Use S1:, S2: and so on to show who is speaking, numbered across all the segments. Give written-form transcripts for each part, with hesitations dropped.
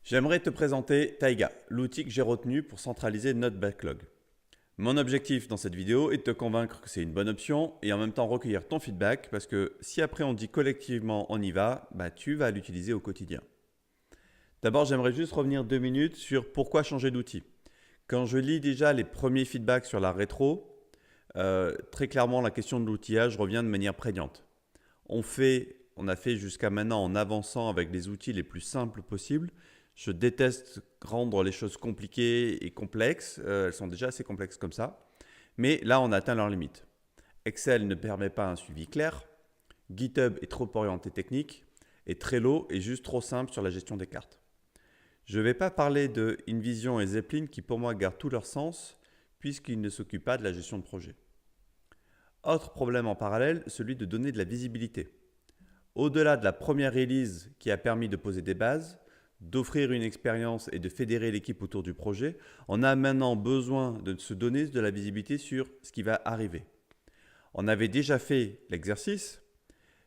S1: J'aimerais te présenter Taiga, l'outil que j'ai retenu pour centraliser notre backlog. Mon objectif dans cette vidéo est de te convaincre que c'est une bonne option et en même temps recueillir ton feedback parce que si après on dit collectivement on y va, tu vas l'utiliser au quotidien. D'abord, j'aimerais juste revenir 2 minutes sur pourquoi changer d'outil. Quand je lis déjà les premiers feedbacks sur la rétro, très clairement la question de l'outillage revient de manière prégnante. On a fait jusqu'à maintenant en avançant avec les outils les plus simples possibles. Je déteste rendre les choses compliquées et complexes. Elles sont déjà assez complexes comme ça. Mais là, on a atteint leurs limites. Excel ne permet pas un suivi clair. GitHub est trop orienté technique. Et Trello est juste trop simple sur la gestion des cartes. Je ne vais pas parler de InVision et Zeppelin qui pour moi gardent tout leur sens puisqu'ils ne s'occupent pas de la gestion de projet. Autre problème en parallèle, celui de donner de la visibilité. Au-delà de la première release qui a permis de poser des bases, d'offrir une expérience et de fédérer l'équipe autour du projet, on a maintenant besoin de se donner de la visibilité sur ce qui va arriver. On avait déjà fait l'exercice,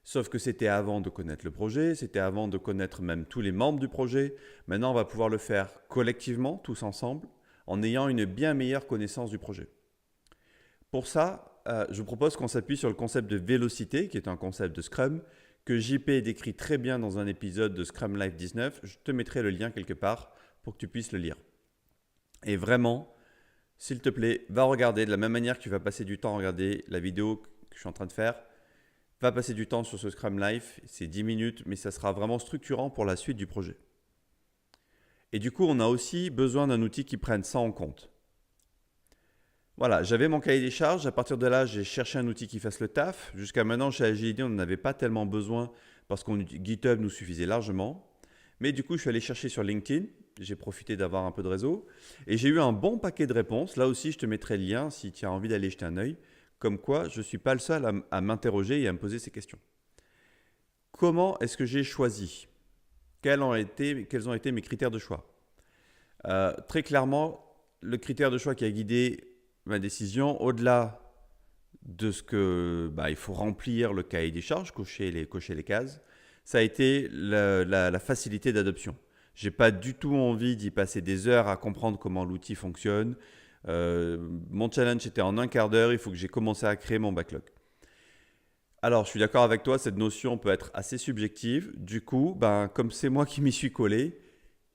S1: sauf que c'était avant de connaître le projet, c'était avant de connaître même tous les membres du projet. Maintenant, on va pouvoir le faire collectivement, tous ensemble, en ayant une bien meilleure connaissance du projet. Pour ça, je vous propose qu'on s'appuie sur le concept de vélocité, qui est un concept de Scrum, que JP décrit très bien dans un épisode de Scrum Life 19. Je te mettrai le lien quelque part pour que tu puisses le lire. Et vraiment, s'il te plaît, va regarder de la même manière que tu vas passer du temps à regarder la vidéo que je suis en train de faire. Va passer du temps sur ce Scrum Life, c'est 10 minutes, mais ça sera vraiment structurant pour la suite du projet. Et du coup, on a aussi besoin d'un outil qui prenne ça en compte. Voilà, j'avais mon cahier des charges. À partir de là, j'ai cherché un outil qui fasse le taf. Jusqu'à maintenant, chez Agility, on n'en avait pas tellement besoin parce que GitHub nous suffisait largement. Mais du coup, je suis allé chercher sur LinkedIn. J'ai profité d'avoir un peu de réseau. Et j'ai eu un bon paquet de réponses. Là aussi, je te mettrai le lien si tu as envie d'aller jeter un œil. Comme quoi, je ne suis pas le seul à m'interroger et à me poser ces questions. Comment est-ce que j'ai choisi? Quels ont été mes critères de choix? Très clairement, le critère de choix qui a guidé ma décision, au-delà de ce que il faut remplir le cahier des charges, cocher les cases, ça a été la facilité d'adoption. J'ai pas du tout envie d'y passer des heures à comprendre comment l'outil fonctionne. Mon challenge était en un quart d'heure, il faut que j'ai commencé à créer mon backlog. Alors, je suis d'accord avec toi, cette notion peut être assez subjective. Du coup, comme c'est moi qui m'y suis collé,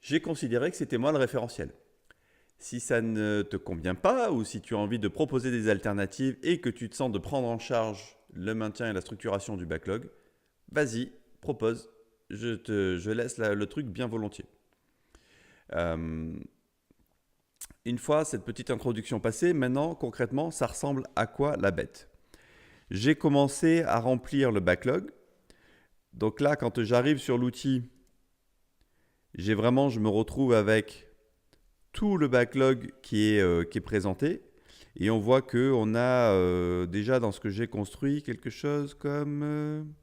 S1: j'ai considéré que c'était moi le référentiel. Si ça ne te convient pas ou si tu as envie de proposer des alternatives et que tu te sens de prendre en charge le maintien et la structuration du backlog, vas-y, propose. Je laisse le truc bien volontiers. Une fois cette petite introduction passée, maintenant concrètement, ça ressemble à quoi la bête? J'ai commencé à remplir le backlog. Donc là, quand j'arrive sur l'outil, je me retrouve avec tout le backlog qui est présenté. Et on voit qu'on a déjà dans ce que j'ai construit quelque chose comme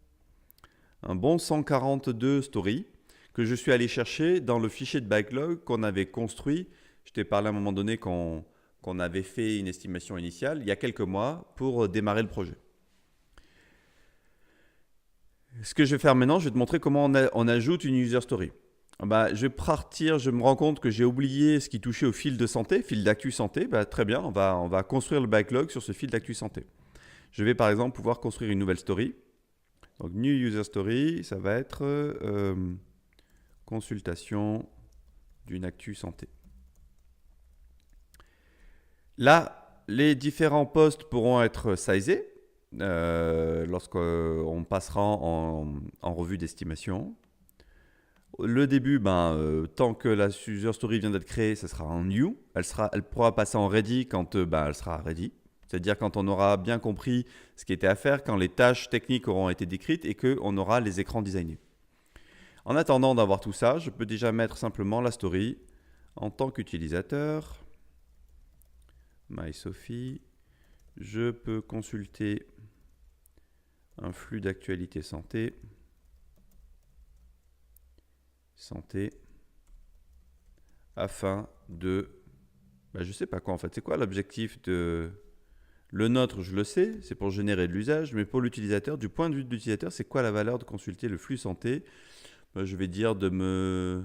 S1: un bon 142 stories que je suis allé chercher dans le fichier de backlog qu'on avait construit. Je t'ai parlé à un moment donné qu'on avait fait une estimation initiale il y a quelques mois pour démarrer le projet. Ce que je vais faire maintenant, je vais te montrer comment on ajoute une user story. Je me rends compte que j'ai oublié ce qui touchait au fil de santé, fil d'actu santé. Très bien, on va construire le backlog sur ce fil d'actu santé. Je vais par exemple pouvoir construire une nouvelle story. Donc, new user story, ça va être consultation d'une actu santé. Là, les différents posts pourront être sizés lorsqu'on passera en revue d'estimation. Le début, tant que la user story vient d'être créée, ça sera en new. Elle pourra passer en ready quand elle sera ready. C'est-à-dire quand on aura bien compris ce qui était à faire, quand les tâches techniques auront été décrites et qu'on aura les écrans designés. En attendant d'avoir tout ça, je peux déjà mettre simplement la story en tant qu'utilisateur. MySophie. Je peux consulter un flux d'actualité santé. Afin de je sais pas quoi en fait. C'est quoi l'objectif de le nôtre? Je le sais, c'est pour générer de l'usage, mais pour l'utilisateur, du point de vue de l'utilisateur, c'est quoi la valeur de consulter le flux santé? Je vais dire de me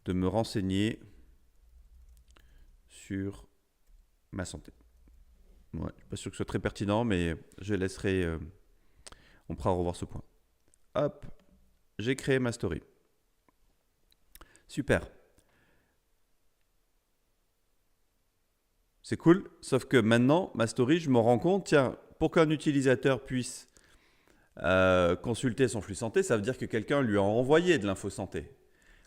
S1: de me renseigner sur ma santé. Ouais, je ne suis pas sûr que ce soit très pertinent, mais je laisserai. On pourra revoir ce point. Hop, j'ai créé ma story. Super. C'est cool, sauf que maintenant, ma story, je me rends compte, tiens, pour qu'un utilisateur puisse consulter son flux santé, ça veut dire que quelqu'un lui a envoyé de l'info santé.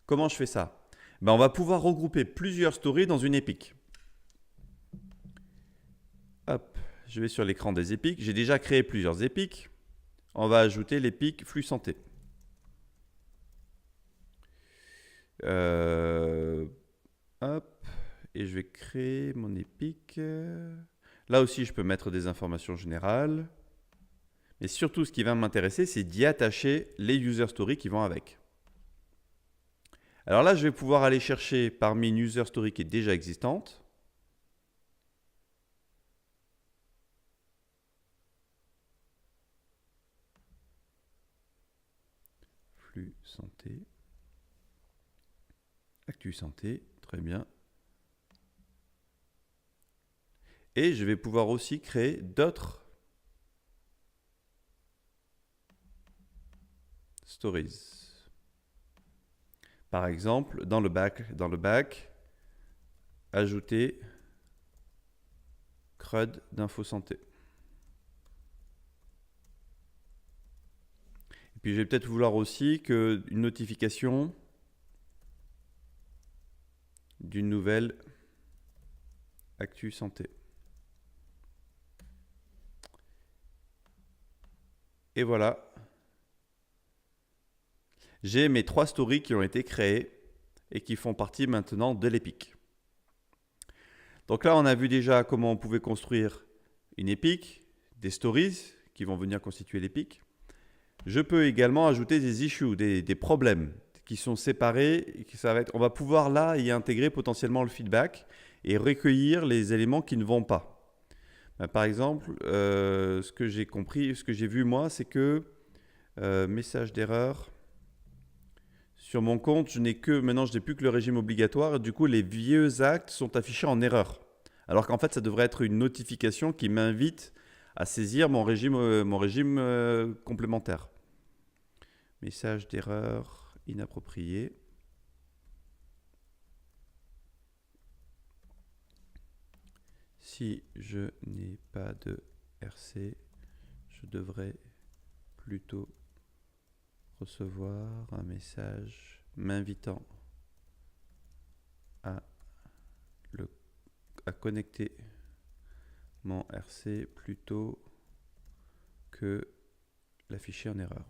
S1: Comment je fais ça? On va pouvoir regrouper plusieurs stories dans une épique. Hop, je vais sur l'écran des épiques. J'ai déjà créé plusieurs épiques. On va ajouter l'épique flux santé. Hop, et je vais créer mon épique. Là aussi, je peux mettre des informations générales. Mais surtout, ce qui va m'intéresser, c'est d'y attacher les user stories qui vont avec. Alors là, je vais pouvoir aller chercher parmi une user story qui est déjà existante. Flux santé. Actu santé, très bien. Et je vais pouvoir aussi créer d'autres stories. Par exemple, dans le back, ajouter CRUD d'info santé. Et puis je vais peut-être vouloir aussi une notification d'une nouvelle actu santé. Et voilà. J'ai mes 3 stories qui ont été créées et qui font partie maintenant de l'épique. Donc là, on a vu déjà comment on pouvait construire une épique, des stories qui vont venir constituer l'épique. Je peux également ajouter des issues, des problèmes qui sont séparés. On va pouvoir là y intégrer potentiellement le feedback et recueillir les éléments qui ne vont pas. Par exemple, ce que j'ai compris, ce que j'ai vu moi, c'est que message d'erreur. Sur mon compte, maintenant je n'ai plus que le régime obligatoire et du coup les vieux actes sont affichés en erreur. Alors qu'en fait ça devrait être une notification qui m'invite à saisir mon régime complémentaire. Message d'erreur inapproprié. Si je n'ai pas de RC, je devrais plutôt recevoir un message m'invitant à connecter mon RC plutôt que l'afficher en erreur.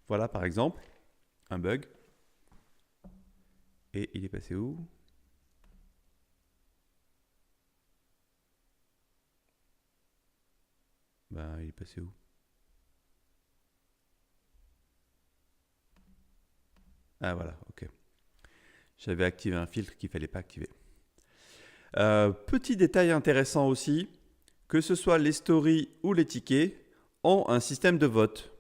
S1: Voilà par exemple un bug. Et il est passé où? Il est passé où? Ah voilà, ok. J'avais activé un filtre qu'il ne fallait pas activer. Petit détail intéressant aussi, que ce soit les stories ou les tickets ont un système de vote.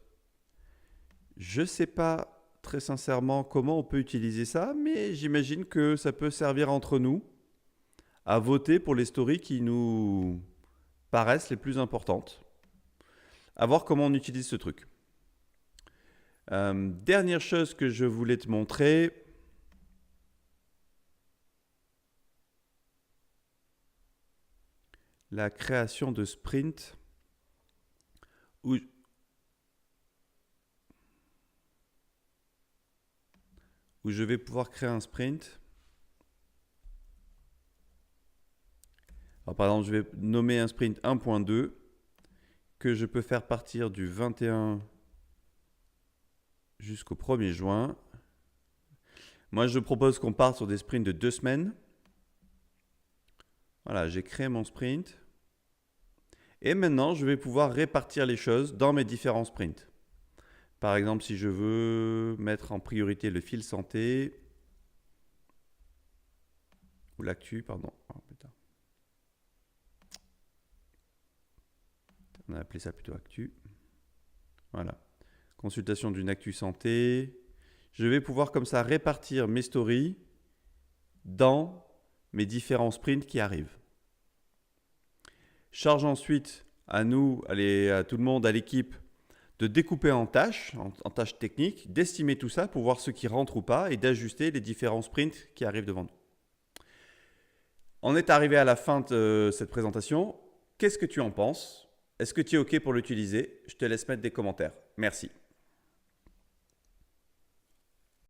S1: Je ne sais pas très sincèrement comment on peut utiliser ça, mais j'imagine que ça peut servir entre nous à voter pour les stories qui nous paraissent les plus importantes. À voir comment on utilise ce truc. Dernière chose que je voulais te montrer. La création de sprint où je vais pouvoir créer un sprint. Alors, par exemple, je vais nommer un sprint 1.2 que je peux faire partir du 21 jusqu'au 1er juin. Moi, je propose qu'on parte sur des sprints de 2 semaines. Voilà, j'ai créé mon sprint. Et maintenant, je vais pouvoir répartir les choses dans mes différents sprints. Par exemple, si je veux mettre en priorité le fil santé, ou l'actu, pardon. Oh, putain. On a appelé ça plutôt actu. Voilà. consultation d'une actu santé. Je vais pouvoir comme ça répartir mes stories dans mes différents sprints qui arrivent. Charge ensuite à nous, à tout le monde, à l'équipe, de découper en tâches, en tâches techniques, d'estimer tout ça pour voir ce qui rentre ou pas et d'ajuster les différents sprints qui arrivent devant nous. On est arrivé à la fin de cette présentation. Qu'est-ce que tu en penses? Est-ce que tu es OK pour l'utiliser? Je te laisse mettre des commentaires. Merci.